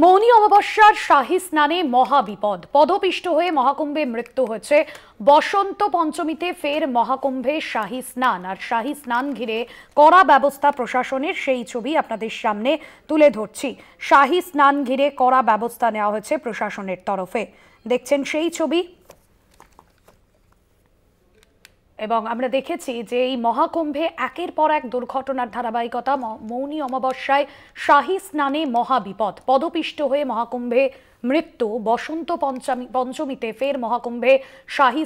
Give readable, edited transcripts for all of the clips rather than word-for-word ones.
মৌনী অমাবস্যার শাহী স্নানে মহাবিপদ। পদপিষ্ট হয়ে মহাকুম্ভে মৃত্যু হয়েছে। বসন্ত পঞ্চমীতে ফের মহাকুম্ভে শাহী স্নান, আর শাহী স্নান ঘিরে কড়া ব্যবস্থা প্রশাসনের, সেই ছবি আপনাদের সামনে তুলে ধরছি। শাহী স্নান ঘিরে কড়া ব্যবস্থা নেওয়া হয়েছে প্রশাসনের তরফে, দেখছেন সেই ছবি। এবং আমরা দেখেছি যে এই মহাকুম্ভে একের পর এক দুর্ঘটনার ধারাবাহিকতা। মৌনী অমাবস্যায় শাহী স্নানে মহাবিপদ, পদপিষ্ট হয়ে মহাকুম্ভে মৃত্যু। বসন্ত পঞ্চমীতে ফের মহাকুম্ভে শাহী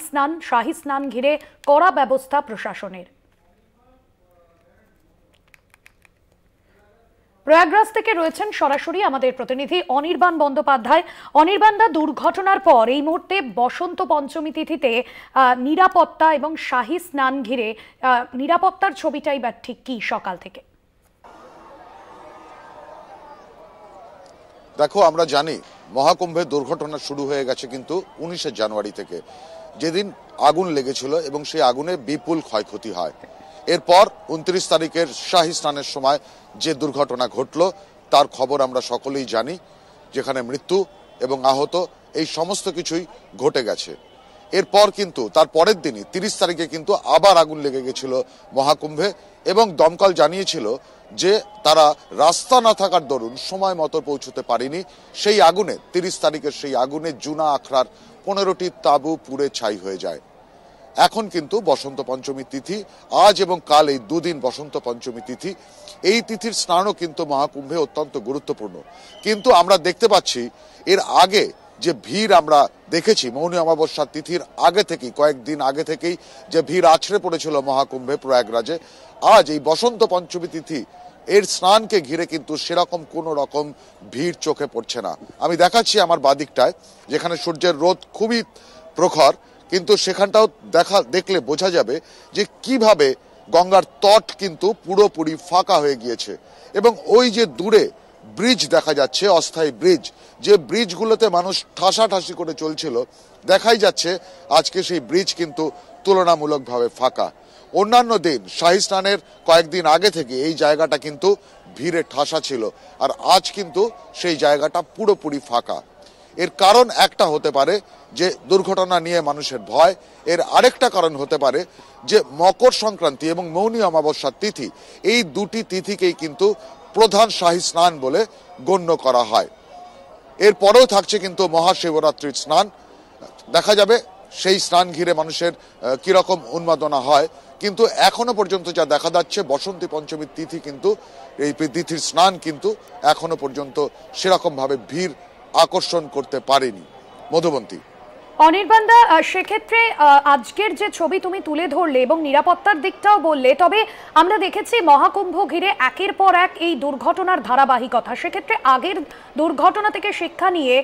স্নান ঘিরে কড়া ব্যবস্থা প্রশাসনের। প্রয়াগরাজ থেকে রয়েছেন সরাসরি আমাদের প্রতিনিধি অনির্বাণ বন্দ্যোপাধ্যায়। অনির্বাণদা, দুর্ঘটনার পর এই মুহূর্তে বসন্ত পঞ্চমী তিথিতে নিরাপত্তা এবং শাহী স্নান ঘিরে নিরাপত্তার ছবিটাই বা ঠিক কি সকাল থেকে? দেখো, আমরা জানি মহাকুম্ভের দুর্ঘটনা শুরু হয়ে গেছে কিন্তু 19শে জানুয়ারি থেকে, যেদিন আগুন লেগেছিল এবং সেই আগুনে বিপুল ক্ষয়ক্ষতি হয়। এরপর 29 তারিখের শাহী স্নানের সময় যে দুর্ঘটনা ঘটল তার খবর আমরা সকলেই জানি, যেখানে মৃত্যু এবং আহত এই সমস্ত কিছুই ঘটে গেছে। এরপর কিন্তু তার পরের দিনই 30 তারিখে কিন্তু আবার আগুন লেগে গেছিল মহাকুম্ভে, এবং দমকল জানিয়েছিল যে তারা রাস্তা না থাকার দরুন সময় মতো পৌঁছতে পারেনি। সেই আগুনে 30 তারিখের সেই আগুনে জুনা আখড়ার 15টি তাঁবু পুড়ে ছাই হয়ে যায়। এখন কিন্তু বসন্ত পঞ্চমী তিথি, আজ এবং কাল এই দুদিন বসন্ত পঞ্চমী তিথি। এই তিথির স্নানও কিন্তু মহাকুম্ভে অত্যন্ত গুরুত্বপূর্ণ। কিন্তু আমরা দেখতে পাচ্ছি এর আগে যে ভিড় আমরা দেখেছি, মৌনী অমাবস্যা তিথির আগে থেকেই, কয়েকদিন আগে থেকেই যে ভিড় আছড়ে পড়েছিল মহাকুম্ভে প্রয়াগরাজে, আজ এই বসন্ত পঞ্চমী তিথি এর স্নানকে ঘিরে কিন্তু সেরকম কোনো রকম ভিড় চোখে পড়ছে না। আমি দেখাচ্ছি আমার বাদিকটায়, যেখানে সূর্যের রোদ খুবই প্রখর, কিন্তু সেখানটাও দেখলে বোঝা যাবে যে কিভাবে গঙ্গার তট কিন্তু পুরোপুরি ফাঁকা হয়ে গিয়েছে। এবং ওই যে দূরে ব্রিজ দেখা যাচ্ছে, অস্থায়ী ব্রিজ, যে ব্রিজগুলোতে মানুষ ঠাসাঠাসি করে চলছিল, দেখাই যাচ্ছে আজকে সেই ব্রিজ কিন্তু তুলনামূলকভাবে ফাঁকা। অন্যান্য দিন শাহী স্নানের কয়েকদিন আগে থেকে এই জায়গাটা কিন্তু ভিড়ে ঠাসা ছিল, আর আজ কিন্তু সেই জায়গাটা পুরোপুরি ফাঁকা। এর কারণ একটা হতে পারে যে দুর্ঘটনা নিয়ে মানুষের ভয়, এর আরেকটা কারণ হতে পারে যে মকর সংক্রান্তি এবং মৌনী অমাবস্যার তিথি, এই দুটি তিথিকেই কিন্তু প্রধান শাহী স্নান বলে গণ্য করা হয়। এরপরেও থাকছে কিন্তু মহাশিবরাত্রির স্নান, দেখা যাবে সেই স্নান ঘিরে মানুষের কিরকম উন্মাদনা হয়। কিন্তু এখনো পর্যন্ত যা দেখা যাচ্ছে, বসন্তী পঞ্চমীর তিথি কিন্তু, এই তিথির স্নান কিন্তু এখনো পর্যন্ত সেরকম ভাবে ভিড় আকর্ষণ করতে পারেনি। মধুবন্তী। অনির্বাণদা, সেক্ষেত্রে আজকের যে ছবি তুমি তুলে ধরলে এবং নিরাপত্তার দিকটাও বললে, তবে আমরা দেখেছি মহাকুম্ভ ঘিরে একের পর এক এই দুর্ঘটনার ধারাবাহিকতা। সেক্ষেত্রে আগের দুর্ঘটনা থেকে শিক্ষা নিয়ে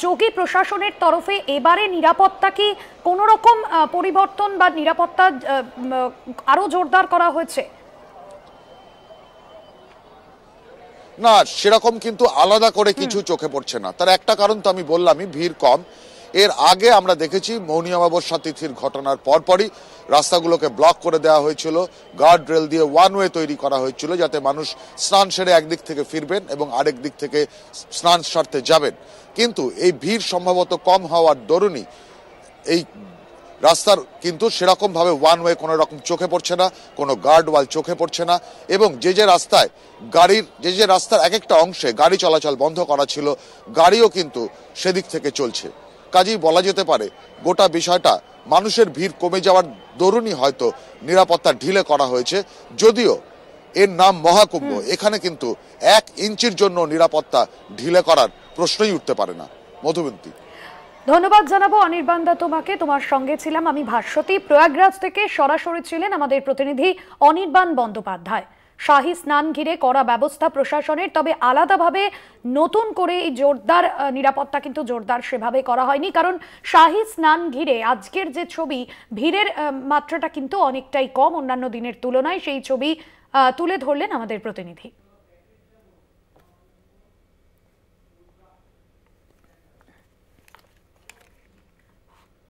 যোগী প্রশাসনের তরফে এবারে নিরাপত্তা কি কোনো রকম পরিবর্তন বা নিরাপত্তা আরো জোরদার করা হয়েছে? না, সেরকম কিন্তু আলাদা করে কিছু চোখে পড়ছে না। তার একটা কারণ তো আমি বললামই, ভিড় কম। এর আগে আমরা দেখেছি মৌনী অমাবস্যা তিথির ঘটনার পরপরই রাস্তাগুলোকে ব্লক করে দেওয়া হয়েছিল, গার্ড রেল দিয়ে ওয়ান ওয়ে তৈরি করা হয়েছিল, যাতে মানুষ স্নান সেরে একদিক থেকে ফিরবেন এবং আরেক দিক থেকে স্নান সারতে যাবেন। কিন্তু এই ভিড় সম্ভবত কম হওয়ার দরুনই এই রাস্তার কিন্তু সেরকম ভাবে ওয়ান ওয়ে কোনো রকম চোখে পড়ছে না, কোনো গার্ড ওয়াল চোখে পড়ছে না, এবং যে রাস্তায় যে রাস্তার এক একটা অংশে গাড়ি চলাচল বন্ধ করা ছিল, গাড়িও কিন্তু সেদিক থেকে চলছে। কাজেই বলা যেতে পারে গোটা বিষয়টা মানুষের ভিড় কমে যাওয়ার দরুনই হয়তো নিরাপত্তা ঢিলে করা হয়েছে। যদিও এর নাম মহাকুম্ভ, এখানে কিন্তু 1 ইঞ্চির জন্য নিরাপত্তা ঢিলে করার প্রশ্নই উঠতে পারে না। মধুবন্তী। ধন্যবাদ জানাবো অনির্বাণদা তোমাকে। তোমার সঙ্গে ছিলাম আমি ভাস্বতী। প্রয়াগরাজ থেকে সরাসরি ছিলেন আমাদের প্রতিনিধি অনির্বাণ বন্দ্যোপাধ্যায়। শাহী স্নান ঘিরে কড়া ব্যবস্থা প্রশাসনের, তবে আলাদাভাবে নতুন করে এই জোরদার নিরাপত্তা কিন্তু জোরদার সেভাবে করা হয়নি, কারণ শাহী স্নান ঘিরে আজকের যে ছবি, ভিড়ের মাত্রাটা কিন্তু অনেকটাই কম অন্যান্য দিনের তুলনায়। সেই ছবি তুলে ধরলেন আমাদের প্রতিনিধি।